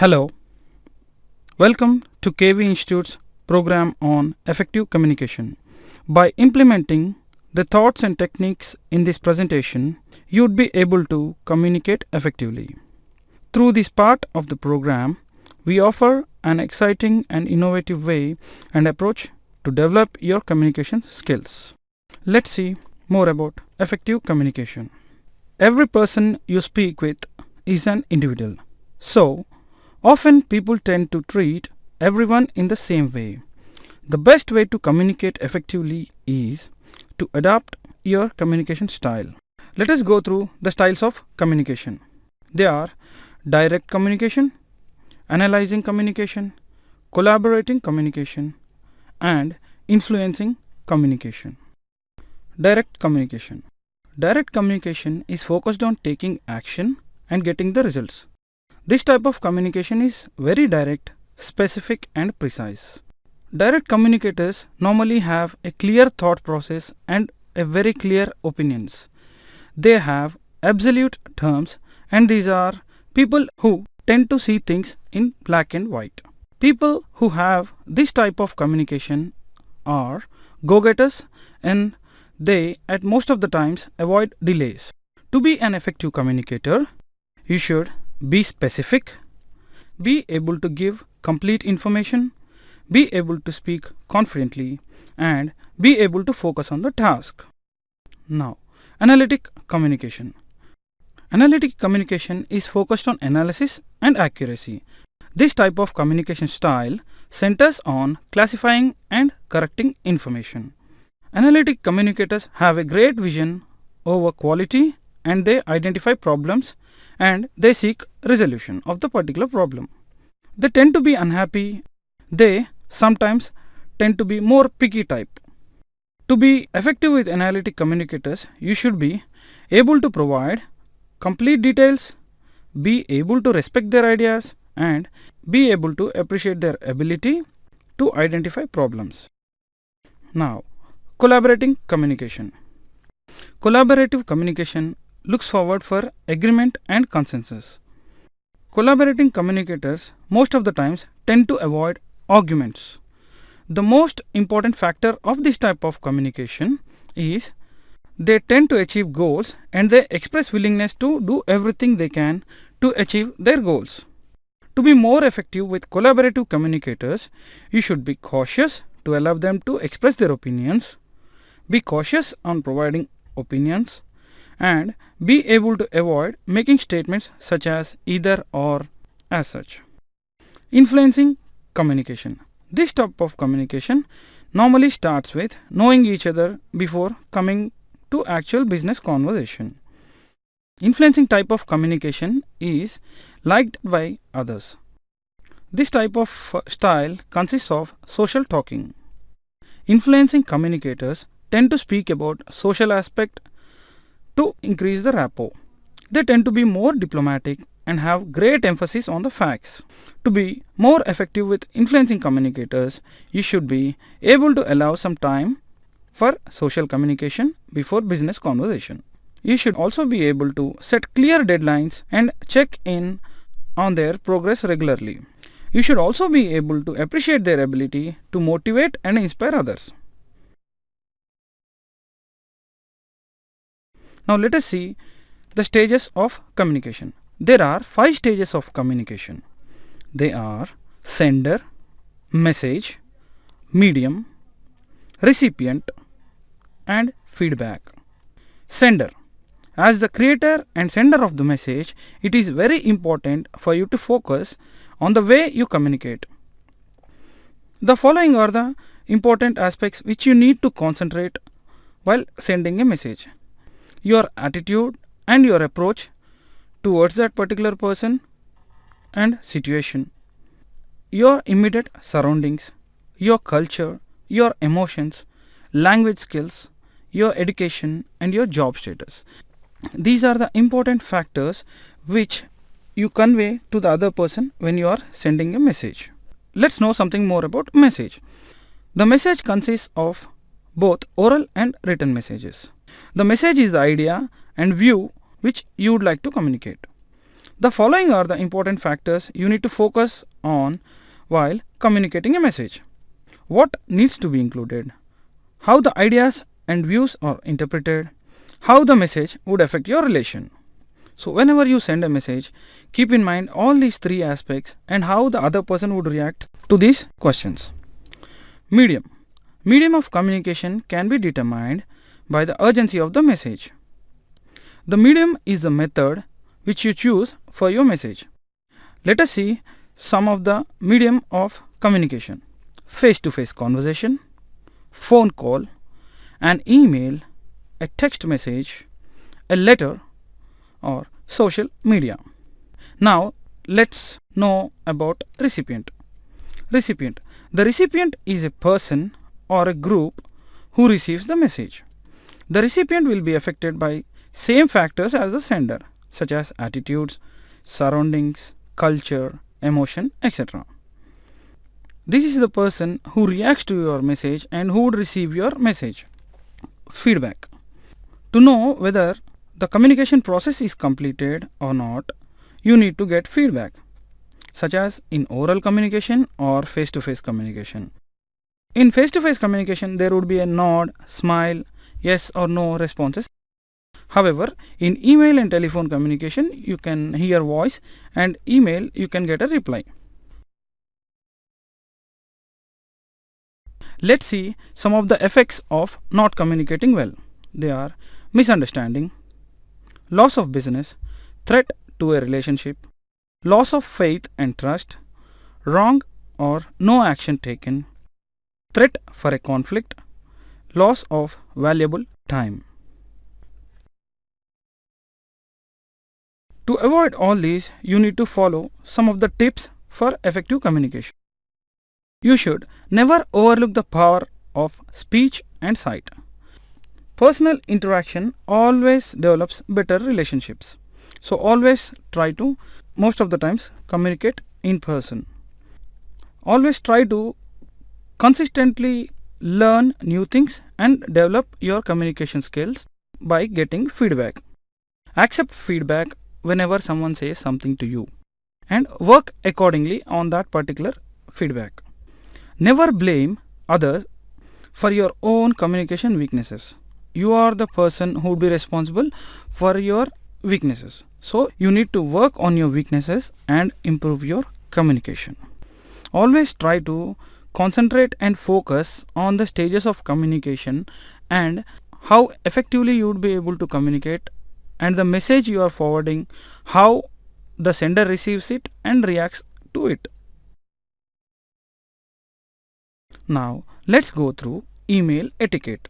Hello, welcome to KV Institute's program on effective communication. By implementing the thoughts and techniques in this presentation, you would be able to communicate effectively. Through this part of the program, we offer an exciting and innovative way and approach to develop your communication skills. Let's see more about effective communication. Every person you speak with is an individual. So, often people tend to treat everyone in the same way. The best way to communicate effectively is to adapt your communication style. Let us go through the styles of communication. They are direct communication, analyzing communication, collaborating communication, and influencing communication. Direct communication. Direct communication is focused on taking action and getting the results. This type of communication is very direct, specific, and precise. Direct communicators normally have a clear thought process and a very clear opinions. They have absolute terms, and these are people who tend to see things in black and white. People who have this type of communication are go-getters, and they at most of the times avoid delays. To be an effective communicator, you should be specific, be able to give complete information, be able to speak confidently, and be able to focus on the task. Now, analytic communication. Analytic communication is focused on analysis and accuracy. This type of communication style centers on classifying and correcting information. Analytic communicators have a great vision over quality, and they identify problems and they seek resolution of the particular problem. They tend to be unhappy. They sometimes tend to be more picky type. To be effective with analytic communicators, you should be able to provide complete details, be able to respect their ideas, and be able to appreciate their ability to identify problems. Now, collaborating communication. Collaborative communication looks forward for agreement and consensus. Collaborating communicators most of the times tend to avoid arguments. The most important factor of this type of communication is they tend to achieve goals, and they express willingness to do everything they can to achieve their goals. To be more effective with collaborative communicators, you should be cautious to allow them to express their opinions, be cautious on providing opinions, and be able to avoid making statements such as either or as such. Influencing communication. This type of communication normally starts with knowing each other before coming to actual business conversation. Influencing type of communication is liked by others. This type of style consists of social talking. Influencing communicators tend to speak about social aspect to increase the rapport. They tend to be more diplomatic and have great emphasis on the facts. To be more effective with influencing communicators, you should be able to allow some time for social communication before business conversation. You should also be able to set clear deadlines and check in on their progress regularly. You should also be able to appreciate their ability to motivate and inspire others. Now let us see the stages of communication. There are 5 stages of communication. They are sender, message, medium, recipient, and feedback. Sender. As the creator and sender of the message, it is very important for you to focus on the way you communicate. The following are the important aspects which you need to concentrate while sending a message. Your attitude and your approach towards that particular person and situation, your immediate surroundings, your culture, your emotions, language skills, your education, and your job status. These are the important factors which you convey to the other person when you are sending a message. Let's know something more about message. The message consists of both oral and written messages. The message is the idea and view which you would like to communicate. The following are the important factors you need to focus on while communicating a message. What needs to be included? How the ideas and views are interpreted? How the message would affect your relation? So whenever you send a message, keep in mind all these three aspects and how the other person would react to these questions. Medium. Medium of communication can be determined by the urgency of the message. The medium is the method which you choose for your message. Let us see some of the medium of communication. Face-to-face conversation, phone call, an email, a text message, a letter, or social media. Now let's know about recipient. Recipient. The recipient is a person or a group who receives the message. The recipient will be affected by same factors as the sender, such as attitudes, surroundings, culture, emotion, etc. This is the person who reacts to your message and who would receive your message. Feedback. To know whether the communication process is completed or not, you need to get feedback, such as in oral communication or face-to-face communication. In face-to-face communication, there would be a nod, smile, yes or no responses. However, in email and telephone communication, you can hear voice, and email you can get a reply. Let's see some of the effects of not communicating well. They are misunderstanding, loss of business, threat to a relationship, loss of faith and trust, wrong or no action taken, threat for a conflict, loss of valuable time. To avoid all these, you need to follow some of the tips for effective communication. You should never overlook the power of speech and sight. Personal interaction always develops better relationships. So always try to, most of the times, communicate in person. Always try to consistently learn new things and develop your communication skills by getting feedback. Accept feedback whenever someone says something to you and work accordingly on that particular feedback. Never blame others for your own communication weaknesses. You are the person who will be responsible for your weaknesses. So you need to work on your weaknesses and improve your communication. Always try to concentrate and focus on the stages of communication and how effectively you would be able to communicate, and the message you are forwarding, how the sender receives it and reacts to it. Now let's go through email etiquette.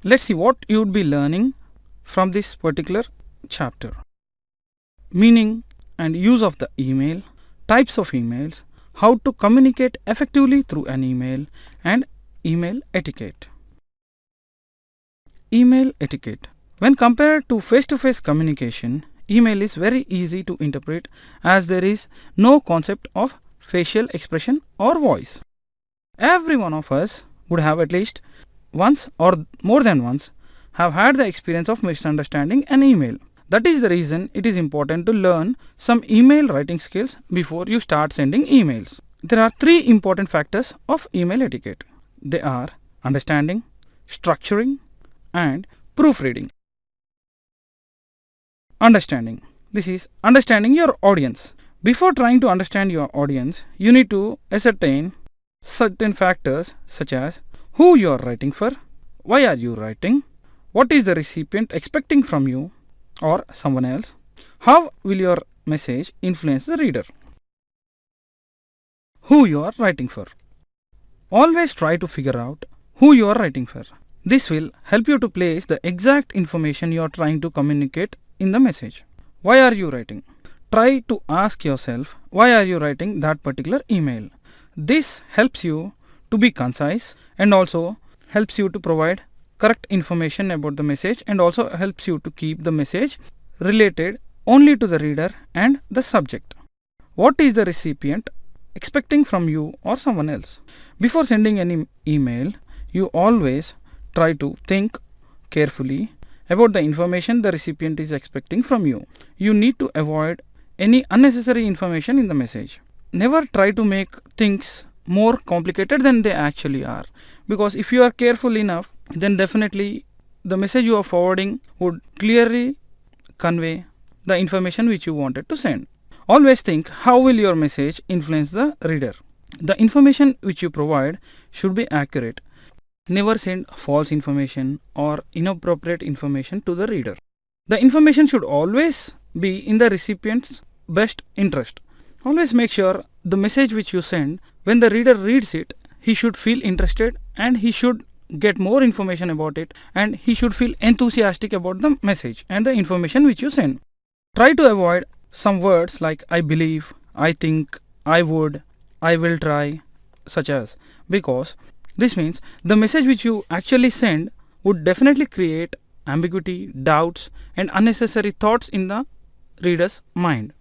Let's see what you would be learning from this particular chapter. Meaning and use of the email, types of emails, how to communicate effectively through an email, and email etiquette. Email etiquette. When compared to face-to-face communication, email is very easy to interpret as there is no concept of facial expression or voice. Every one of us would have at least once or more than once have had the experience of misunderstanding an email. That is the reason it is important to learn some email writing skills before you start sending emails. There are three important factors of email etiquette. They are understanding, structuring, and proofreading. Understanding. This is understanding your audience. Before trying to understand your audience, you need to ascertain certain factors such as who you are writing for, why are you writing, what is the recipient expecting from you or someone else, how will your message influence the reader, who you are writing for. Always try to figure out who you are writing for. This will help you to place the exact information you are trying to communicate in the message. Why are you writing? Try to ask yourself why are you writing that particular email. This helps you to be concise and also helps you to provide correct information about the message, and also helps you to keep the message related only to the reader and the subject. What is the recipient expecting from you or someone else? Before sending any email, you always try to think carefully about the information the recipient is expecting from you. You need to avoid any unnecessary information in the message. Never try to make things more complicated than they actually are, because if you are careful enough, then definitely the message you are forwarding would clearly convey the information which you wanted to send. Always think, how will your message influence the reader? The information which you provide should be accurate. Never send false information or inappropriate information to the reader. The information should always be in the recipient's best interest. Always make sure the message which you send, when the reader reads it, he should feel interested and he should get more information about it, and he should feel enthusiastic about the message and the information which you send. Try to avoid some words like I believe, I think, I would, I will try, such as, because this means the message which you actually send would definitely create ambiguity, doubts, and unnecessary thoughts in the reader's mind.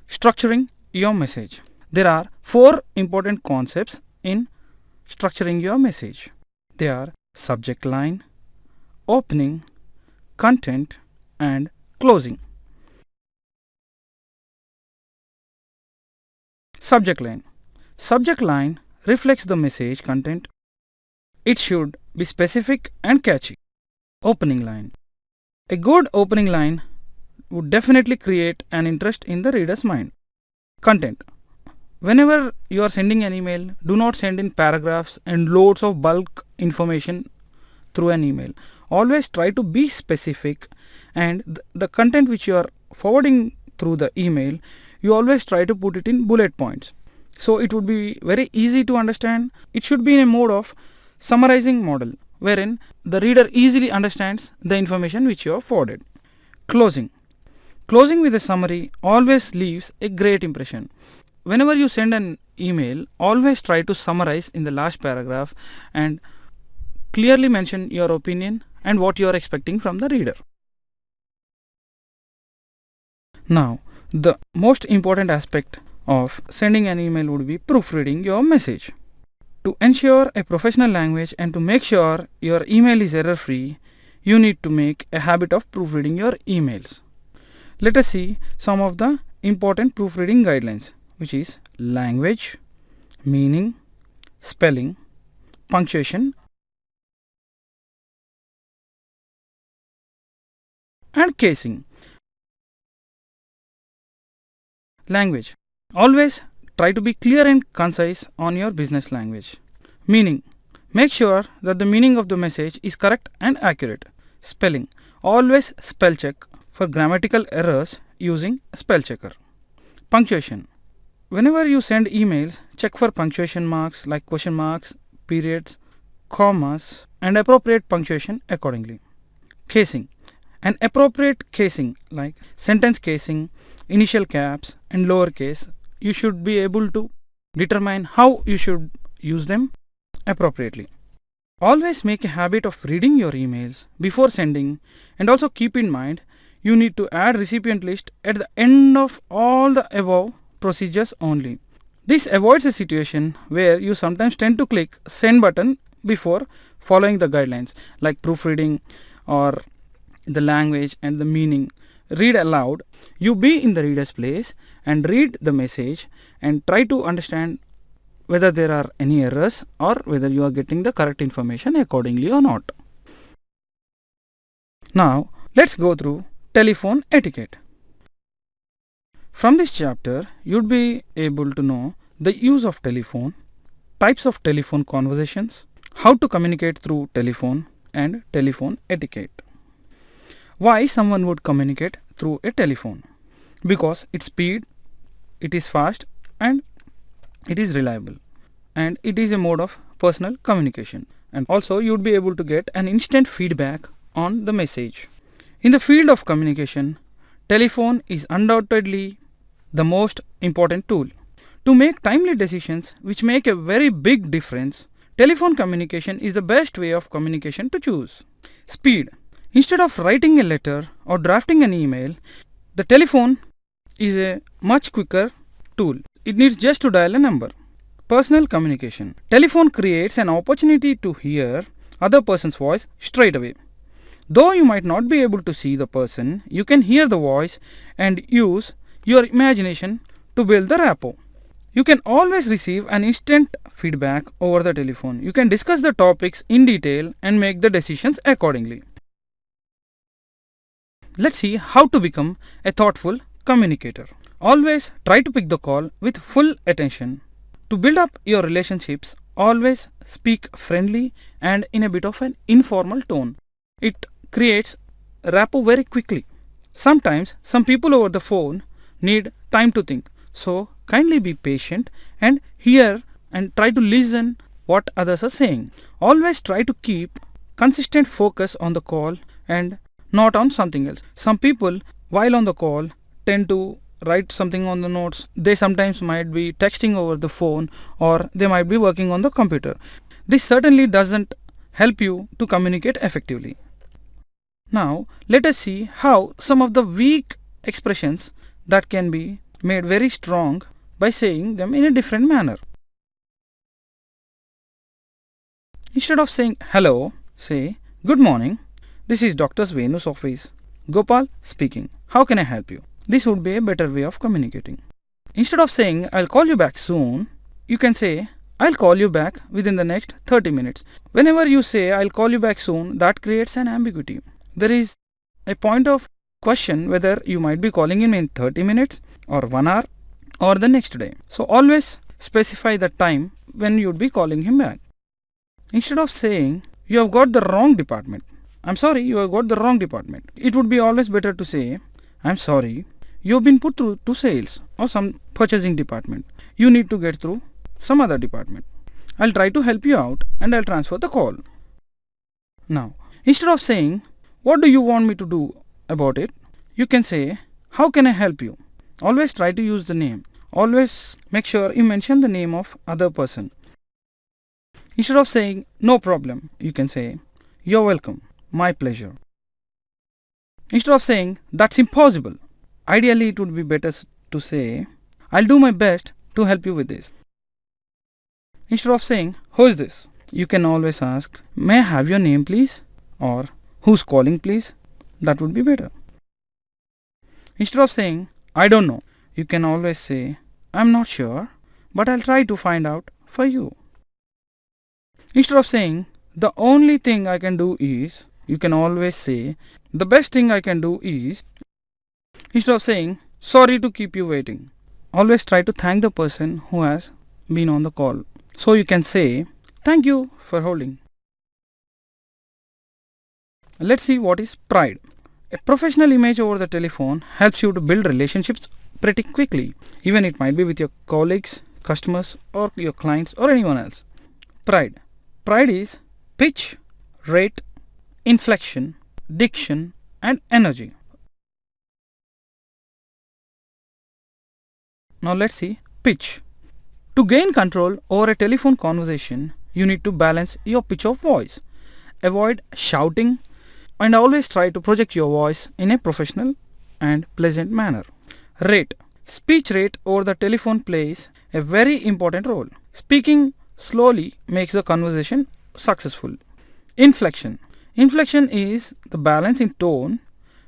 Structuring your message. There are 4 important concepts in structuring your message. They are subject line, opening, content, and closing. Subject line. Subject line reflects the message content. It should be specific and catchy. Opening line. A good opening line would definitely create an interest in the reader's mind. Content. Whenever you are sending an email, do not send in paragraphs and loads of bulk information through an email. Always try to be specific, and the content which you are forwarding through the email, you always try to put it in bullet points. So it would be very easy to understand. It should be in a mode of summarizing model, wherein the reader easily understands the information which you have forwarded. Closing. Closing with a summary always leaves a great impression. Whenever you send an email, always try to summarize in the last paragraph and clearly mention your opinion and what you are expecting from the reader. Now, the most important aspect of sending an email would be proofreading your message. To ensure a professional language and to make sure your email is error-free, you need to make a habit of proofreading your emails. Let us see some of the important proofreading guidelines, which is language, meaning, spelling, punctuation, and casing. Language. Always try to be clear and concise on your business language. Meaning. Make sure that the meaning of the message is correct and accurate. Spelling. Always spell check for grammatical errors using spell checker. Punctuation. Whenever you send emails, check for punctuation marks like question marks, periods, commas, and appropriate punctuation accordingly. Casing. An appropriate casing like sentence casing, initial caps, and lowercase, you should be able to determine how you should use them appropriately. Always make a habit of reading your emails before sending, and also keep in mind you need to add recipient list at the end of all the above procedures only. This avoids a situation where you sometimes tend to click send button before following the guidelines like proofreading or the language and the meaning. Read aloud. You be in the reader's place and read the message and try to understand whether there are any errors or whether you are getting the correct information accordingly or not. Now let's go through telephone etiquette. From this chapter, you'd be able to know the use of telephone, types of telephone conversations, how to communicate through telephone, and telephone etiquette. Why someone would communicate through a telephone? Because its speed, it is fast, and it is reliable, and it is a mode of personal communication, and also you'd be able to get an instant feedback on the message. In the field of communication, telephone is undoubtedly the most important tool. To make timely decisions which make a very big difference, telephone communication is the best way of communication to choose. Speed. Instead of writing a letter or drafting an email, the telephone is a much quicker tool. It needs just to dial a number. Personal communication. Telephone creates an opportunity to hear other person's voice straight away. Though you might not be able to see the person, you can hear the voice and use your imagination to build the rapport. You can always receive an instant feedback over the telephone. You can discuss the topics in detail and make the decisions accordingly. Let's see how to become a thoughtful communicator. Always try to pick the call with full attention. To build up your relationships, always speak friendly and in a bit of an informal tone. It creates rapport very quickly. Sometimes some people over the phone need time to think. So kindly be patient and hear and try to listen what others are saying. Always try to keep consistent focus on the call and not on something else. Some people while on the call tend to write something on the notes. They sometimes might be texting over the phone or they might be working on the computer. This certainly doesn't help you to communicate effectively. Now let us see how some of the weak expressions that can be made very strong by saying them in a different manner. Instead of saying hello, say good morning. This is Dr. Venu's office. Gopal speaking. How can I help you? This would be a better way of communicating. Instead of saying I'll call you back soon, you can say I'll call you back within the next 30 minutes. Whenever you say I'll call you back soon, that creates an ambiguity. There is a point of question whether you might be calling him in 30 minutes or 1 hour or the next day. So always specify the time when you'd be calling him back. Instead of saying you have got the wrong department, I'm sorry, you have got the wrong department, it would be always better to say I'm sorry, you have been put through to sales or some purchasing department. You need to get through some other department. I'll try to help you out and I'll transfer the call. Now, instead of saying what do you want me to do about it, you can say how can I help you? Always try to use the name. Always make sure you mention the name of other person. Instead of saying no problem, you can say you're welcome, my pleasure. Instead of saying that's impossible, ideally it would be better to say I'll do my best to help you with this. Instead of saying who is this, you can always ask may I have your name please, or who's calling please. That would be better. Instead of saying I don't know, you can always say I'm not sure, but I'll try to find out for you. Instead of saying the only thing I can do is, you can always say the best thing I can do is. Instead of saying sorry to keep you waiting, always try to thank the person who has been on the call. So you can say thank you for holding. Let's see what is pride. A professional image over the telephone helps you to build relationships pretty quickly. Even it might be with your colleagues, customers or your clients or anyone else. Pride. Pride is pitch, rate, inflection, diction and energy. Now let's see pitch. To gain control over a telephone conversation, you need to balance your pitch of voice. Avoid shouting and always try to project your voice in a professional and pleasant manner. Rate. Speech rate over the telephone plays a very important role. Speaking slowly makes the conversation successful. Inflection. Inflection is the balance in tone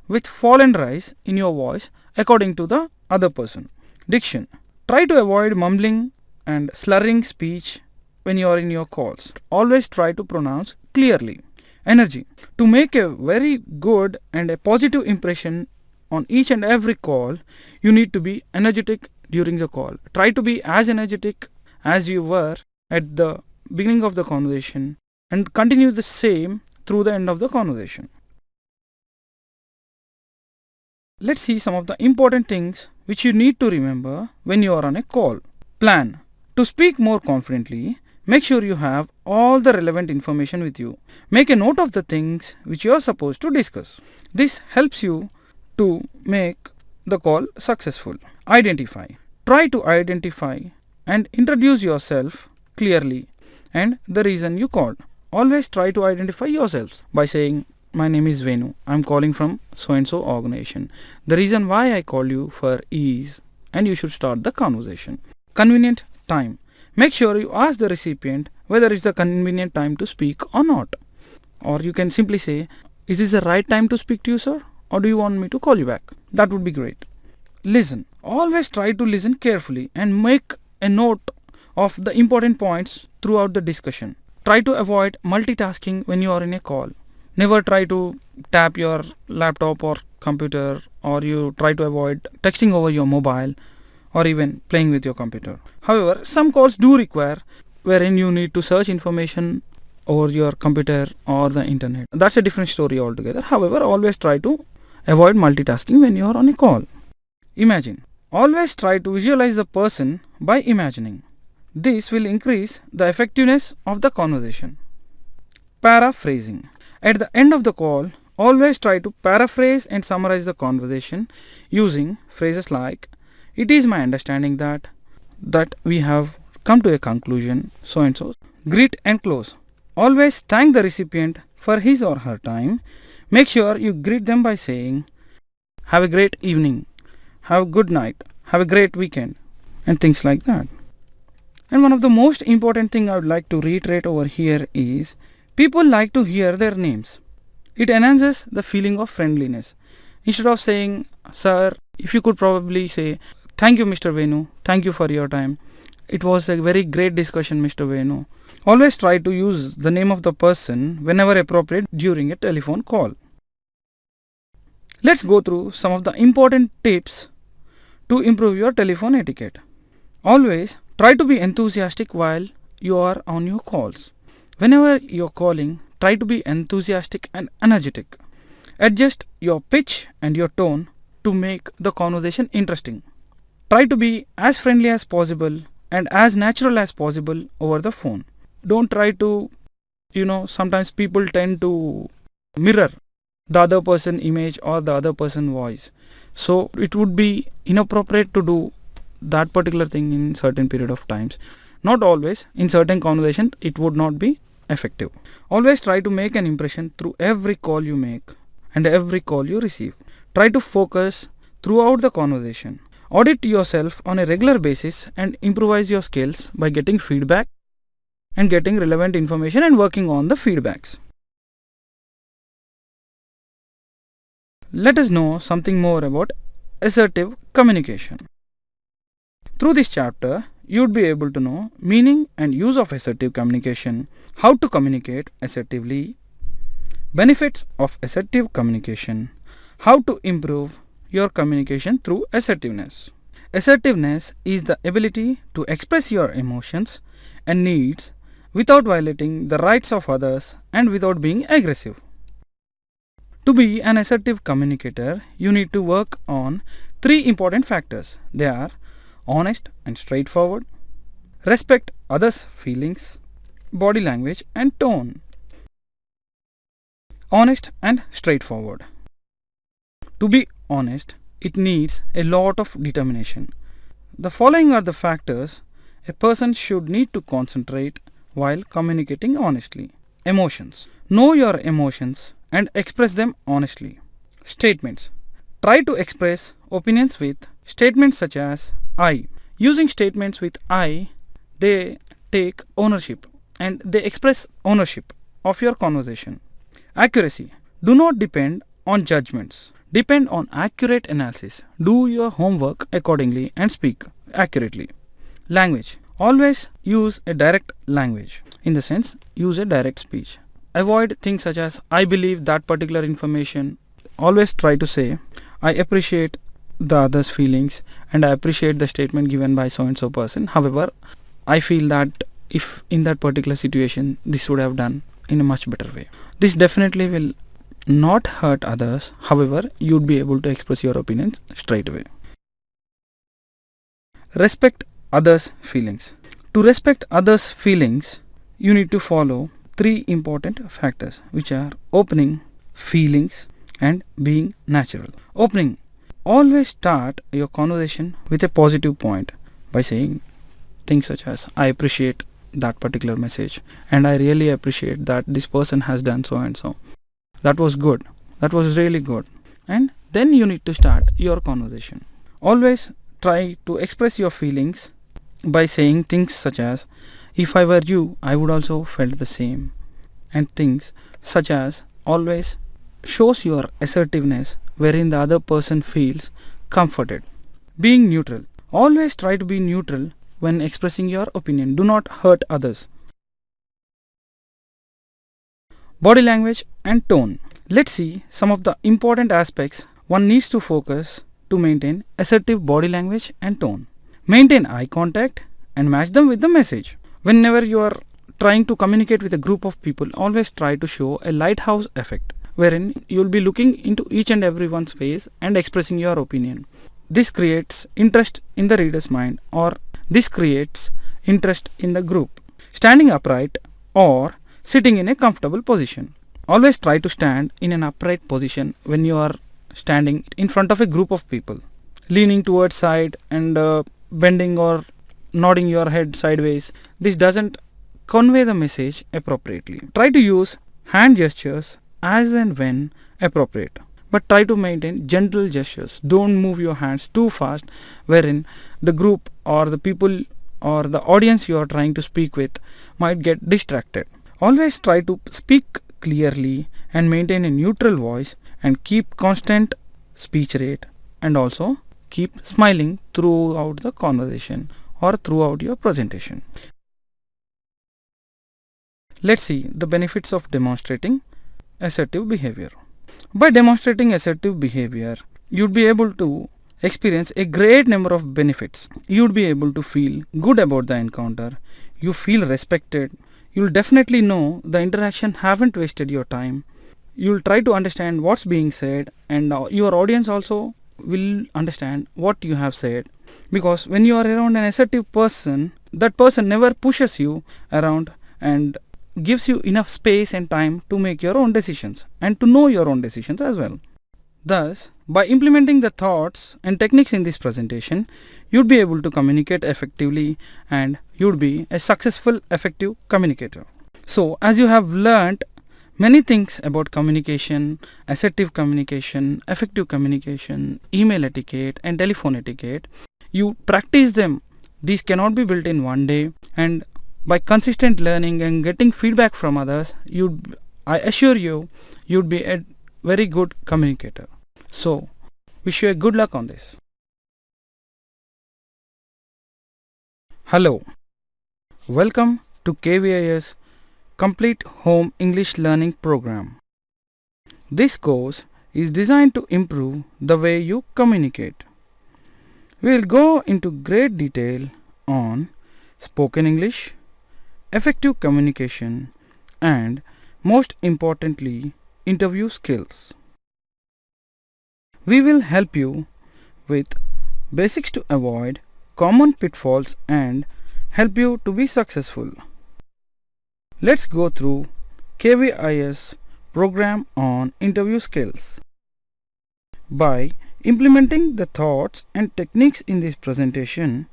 with fall and rise in your voice according to the other person. Diction. Try to avoid mumbling and slurring speech when you are in your calls. Always try to pronounce clearly. Energy. To make a very good and a positive impression on each and every call, you need to be energetic during the call. Try to be as energetic as you were at the beginning of the conversation and continue the same through the end of the conversation. Let's see some of the important things which you need to remember when you are on a call. Plan. To speak more confidently, make sure you have all the relevant information with you. Make a note of the things which you are supposed to discuss. This helps you to make the call successful. Identify. Try to identify and introduce yourself clearly and the reason you called. Always try to identify yourselves by saying, my name is Venu. I'm calling from so and so organization. The reason why I call you for is, and you should start the conversation. Convenient time. Make sure you ask the recipient whether it's the convenient time to speak or not. Or you can simply say, Is this the right time to speak to you, sir? Or do you want me to call you back? That would be great. Listen. Always try to listen carefully and make a note of the important points throughout the discussion. Try to avoid multitasking when you are in a call. Never try to tap your laptop or computer, or you try to avoid texting over your mobile or even playing with your computer. However, some calls do require wherein you need to search information over your computer or the internet. That's a different story altogether. However, always try to avoid multitasking when you are on a call. Imagine. Always try to visualize the person by imagining. This will increase the effectiveness of the conversation. Paraphrasing. At the end of the call, always try to paraphrase and summarize the conversation using phrases like, "It is my understanding that we have come to a conclusion, so and so." Greet and close. Always thank the recipient for his or her time. Make sure you greet them by saying, "Have a great evening, have a good night, have a great weekend," and things like that. And one of the most important thing I would like to reiterate over here is, people like to hear their names. It enhances the feeling of friendliness. Instead of saying, "Sir," if you could probably say, "Thank you, Mr. Venu. Thank you for your time. It was a very great discussion, Mr. Venu." Always try to use the name of the person whenever appropriate during a telephone call. Let's go through some of the important tips to improve your telephone etiquette. Always try to be enthusiastic while you are on your calls. Whenever you're calling, try to be enthusiastic and energetic. Adjust your pitch and your tone to make the conversation interesting. Try to be as friendly as possible and as natural as possible over the phone. Don't try to, sometimes people tend to mirror the other person image or the other person voice. So it would be inappropriate to do that particular thing in certain period of times. Not always. In certain conversations, it would not be effective. Always try to make an impression through every call you make and every call you receive. Try to focus throughout the conversation. Audit yourself on a regular basis and improvise your skills by getting feedback and getting relevant information and working on the feedbacks. Let us know something more about assertive communication. Through this chapter, you would be able to know meaning and use of assertive communication, how to communicate assertively, benefits of assertive communication, how to improve your communication through assertiveness. Assertiveness is the ability to express your emotions and needs without violating the rights of others and without being aggressive. To be an assertive communicator, you need to work on 3 important factors. They are honest and straightforward, respect others' feelings, body language and tone. Honest and straightforward. To be honest, it needs a lot of determination. The following are the factors a person should need to concentrate while communicating honestly. Emotions. Know your emotions and express them honestly. Statements. Try to express opinions with statements such as "I." Using statements with "I", they take ownership and they express ownership of your conversation. Accuracy. Do not depend on judgments. Depend on accurate analysis. Do your homework accordingly and speak accurately. Language. Always use a direct language. In the sense, use a direct speech. Avoid things such as "I believe that particular information." Always try to say, "I appreciate the other's feelings and I appreciate the statement given by so and so person. However, I feel that if in that particular situation, this would have done in a much better way." This definitely will not hurt others. However, you'd be able to express your opinions straight away. Respect others' feelings. To respect others' feelings, you need to follow 3 important factors, which are opening, feelings and being natural. Opening. Always start your conversation with a positive point by saying things such as, "I appreciate that particular message and I really appreciate that this person has done so and so. That was good. That was really good." And then you need to start your conversation. Always try to express your feelings by saying things such as, "If I were you, I would also felt the same," and things such as, always shows your assertiveness wherein the other person feels comforted. Being neutral. Always try to be neutral when expressing your opinion. Do not hurt others. Body language and tone. Let's see some of the important aspects one needs to focus to maintain assertive body language and tone. Maintain eye contact and match them with the message. Whenever you are trying to communicate with a group of people, always try to show a lighthouse effect wherein you will be looking into each and everyone's face and expressing your opinion. This creates interest in the reader's mind, or this creates interest in the group. Standing upright or sitting in a comfortable position. Always try to stand in an upright position when you are standing in front of a group of people. Leaning towards side and bending or nodding your head sideways, this doesn't convey the message appropriately. Try to use hand gestures as and when appropriate, but try to maintain gentle gestures. Don't move your hands too fast wherein the group or the people or the audience you are trying to speak with might get distracted. Always try to speak clearly and maintain a neutral voice and keep constant speech rate, and also keep smiling throughout the conversation or throughout your presentation. Let's see the benefits of demonstrating assertive behavior. By demonstrating assertive behavior, you'd be able to experience a great number of benefits. You'd be able to feel good about the encounter. You feel respected. You'll definitely know the interaction haven't wasted your time. You'll try to understand what's being said, and your audience also will understand what you have said. Because when you are around an assertive person, that person never pushes you around and gives you enough space and time to make your own decisions and to know your own decisions as well. Thus, by implementing the thoughts and techniques in this presentation, you'd be able to communicate effectively and you'd be a successful, effective communicator. So, as you have learnt many things about communication, assertive communication, effective communication, email etiquette and telephone etiquette, you practice them. These cannot be built in one day, and by consistent learning and getting feedback from others, I assure you, you'd be a very good communicator. So, wish you a good luck on this. Hello, welcome to KVIS Complete Home English Learning Program. This course is designed to improve the way you communicate. We will go into great detail on spoken English, effective communication, and most importantly, interview skills. We will help you with basics to avoid common pitfalls and help you to be successful. Let's go through KVIS program on interview skills. By implementing the thoughts and techniques in this presentation,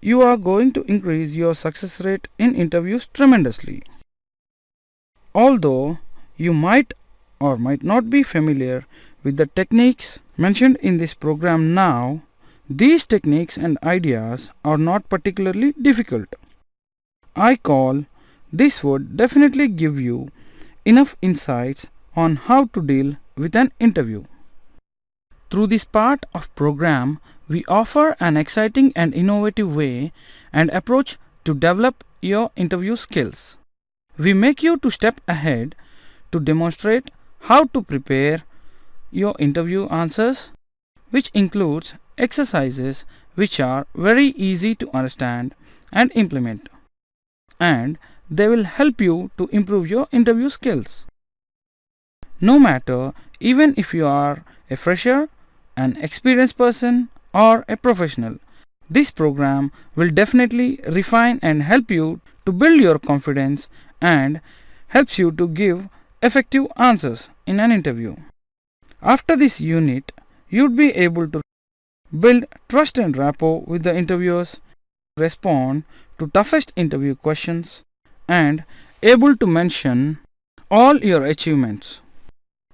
you are going to increase your success rate in interviews tremendously. Although you might or might not be familiar with the techniques mentioned in this program now, these techniques and ideas are not particularly difficult. I call this would definitely give you enough insights on how to deal with an interview. Through this part of program, we offer an exciting and innovative way and approach to develop your interview skills. We make you to step ahead to demonstrate how to prepare your interview answers, which includes exercises which are very easy to understand and implement, and they will help you to improve your interview skills. No matter, even if you are a fresher, an experienced person, or a professional, this program will definitely refine and help you to build your confidence and helps you to give effective answers in an interview. After this unit, you'd be able to build trust and rapport with the interviewers, respond to toughest interview questions, and able to mention all your achievements.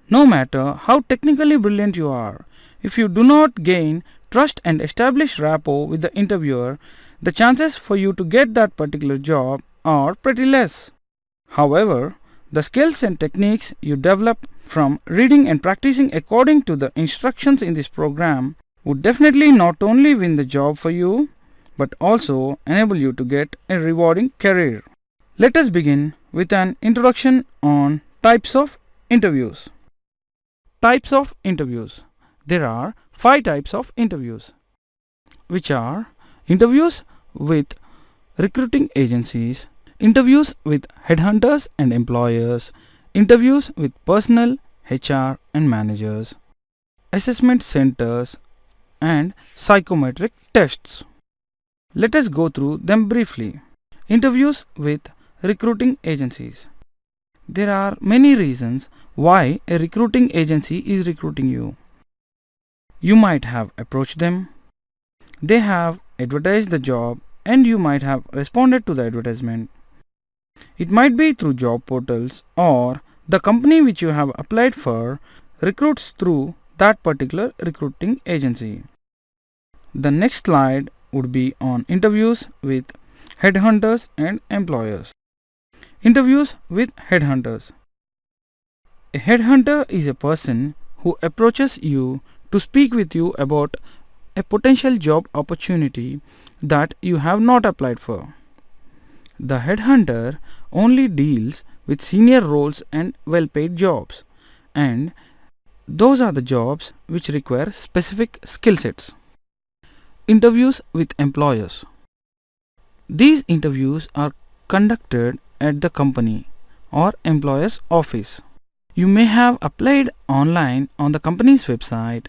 No matter how technically brilliant you are, if you do not gain trust and establish rapport with the interviewer, the chances for you to get that particular job are pretty less. However, the skills and techniques you develop from reading and practicing according to the instructions in this program would definitely not only win the job for you, but also enable you to get a rewarding career. Let us begin with an introduction on types of interviews. Types of interviews. There are 5 types of interviews, which are interviews with recruiting agencies, interviews with headhunters and employers, interviews with personnel, HR and managers, assessment centers, and psychometric tests. Let us go through them briefly. Interviews with recruiting agencies. There are many reasons why a recruiting agency is recruiting you. You might have approached them, they have advertised the job, and you might have responded to the advertisement. It might be through job portals, or the company which you have applied for recruits through that particular recruiting agency. The next slide would be on interviews with headhunters and employers. Interviews with headhunters. A headhunter is a person who approaches you to speak with you about a potential job opportunity that you have not applied for. The headhunter only deals with senior roles and well-paid jobs, and those are the jobs which require specific skill sets. Interviews with employers. These interviews are conducted at the company or employer's office. You may have applied online on the company's website,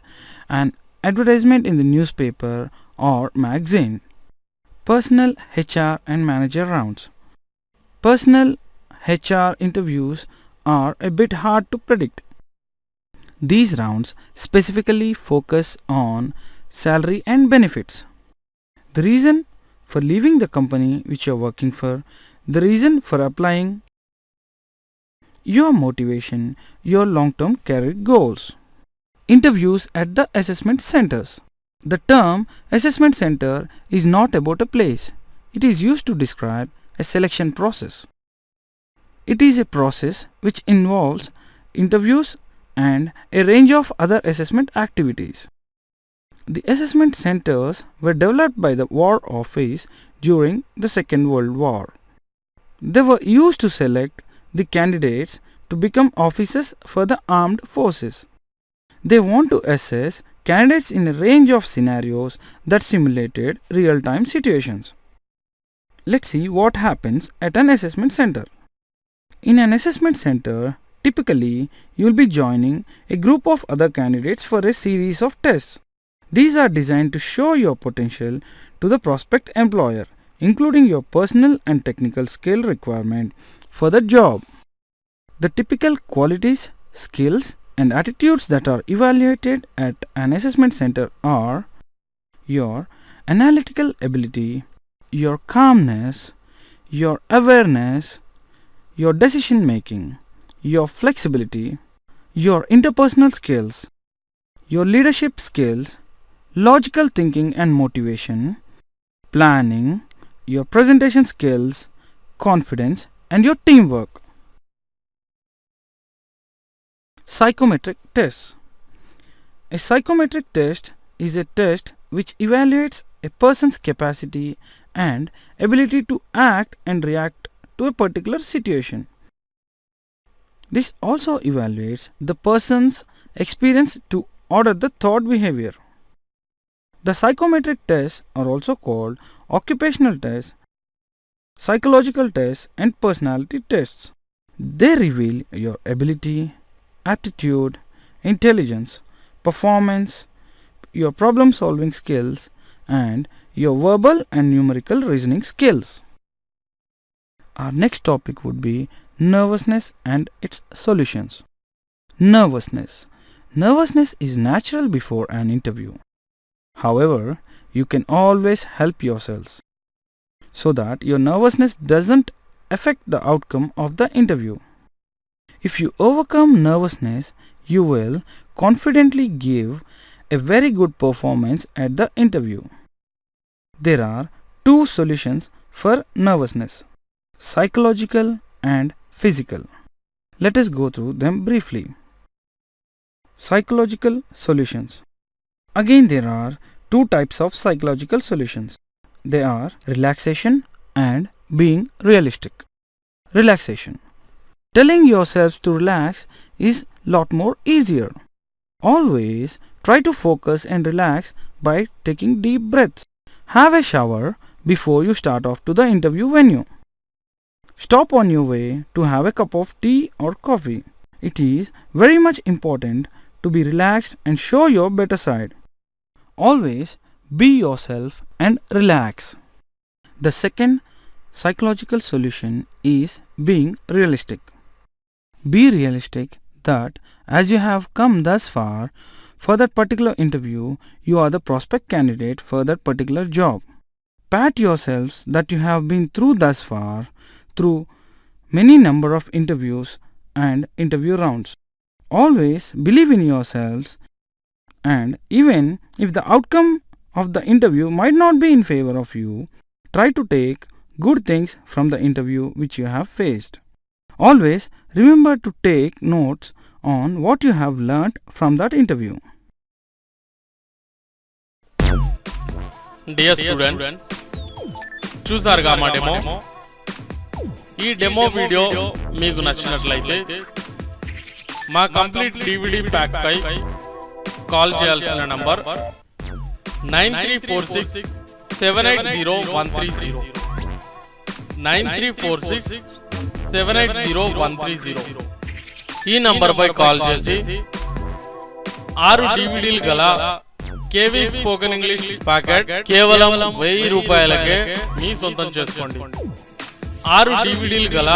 an advertisement in the newspaper or magazine. Personal, HR and manager rounds. Personal HR interviews are a bit hard to predict. These rounds specifically focus on salary and benefits, the reason for leaving the company which you are working for, the reason for applying, your motivation, your long-term career goals. Interviews at the assessment centers. The term assessment center is not about a place. It is used to describe a selection process. It is a process which involves interviews and a range of other assessment activities. The assessment centers were developed by the War Office during the Second World War. They were used to select the candidates to become officers for the armed forces. They want to assess candidates in a range of scenarios that simulated real-time situations. Let's see what happens at an assessment center. In an assessment center, typically you will be joining a group of other candidates for a series of tests. These are designed to show your potential to the prospect employer, including your personal and technical skill requirement for the job. The typical qualities, skills, and attitudes that are evaluated at an assessment center are your analytical ability, your calmness, your awareness, your decision making, your flexibility, your interpersonal skills, your leadership skills, logical thinking and motivation, planning, your presentation skills, confidence, and your teamwork. Psychometric tests. A psychometric test is a test which evaluates a person's capacity and ability to act and react to a particular situation. This also evaluates the person's experience to order the thought behavior. The psychometric tests are also called occupational tests, psychological tests, and personality tests. They reveal your ability, aptitude, intelligence, performance, your problem solving skills, and your verbal and numerical reasoning skills. Our next topic would be nervousness and its solutions. Nervousness. Nervousness is natural before an interview. However, you can always help yourselves so that your nervousness doesn't affect the outcome of the interview. If you overcome nervousness, you will confidently give a very good performance at the interview. There are 2 solutions for nervousness: psychological and physical. Let us go through them briefly. Psychological solutions. Again, there are two types of psychological solutions. They are relaxation and being realistic. Relaxation. Telling yourselves to relax is lot more easier. Always try to focus and relax by taking deep breaths. Have a shower before you start off to the interview venue. Stop on your way to have a cup of tea or coffee. It is very much important to be relaxed and show your better side. Always be yourself and relax. The second psychological solution is being realistic. Be realistic that as you have come thus far for that particular interview, you are the prospect candidate for that particular job. Pat yourselves that you have been through thus far through many number of interviews and interview rounds. Always believe in yourselves, and even if the outcome of the interview might not be in favor of you, try to take good things from the interview which you have faced. Always remember to take notes on what you have learnt from that interview. Dear students, చూసారుగా మా demo. ఈ demo video మీకు నచ్చినట్లయితే మా complete DVD pack పై call చేయాల్సిన number 9346780130 9346780130. ఈ number పై call చేసి 6 DVDలు గల కేవీ స్పోకెన్ ఇంగ్లీష్ ప్యాకెట్ కేవలం 1000 రూపాయలకే మీ సొంతం చేసుకోండి. 6 DVDలు గల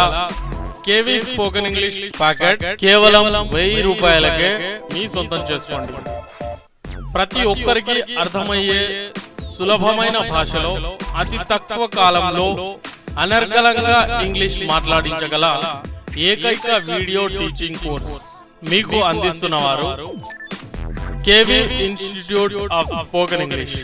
కేవీ స్పోకెన్ ఇంగ్లీష్ ప్యాకెట్ కేవలం 1000 రూపాయలకే మీ సొంతం చేసుకోండి. ప్రతి ఒక్కరికి అర్థమయ్యే సులభమైన భాషలో అతి తక్కువ కాలంలో అనర్గళంగా ఇంగ్లీష్ మాట్లాడించగల ఏకైక వీడియో టీచింగ్ కోర్స్ మీకు అందిస్తున్నవారు KV institute of spoken English.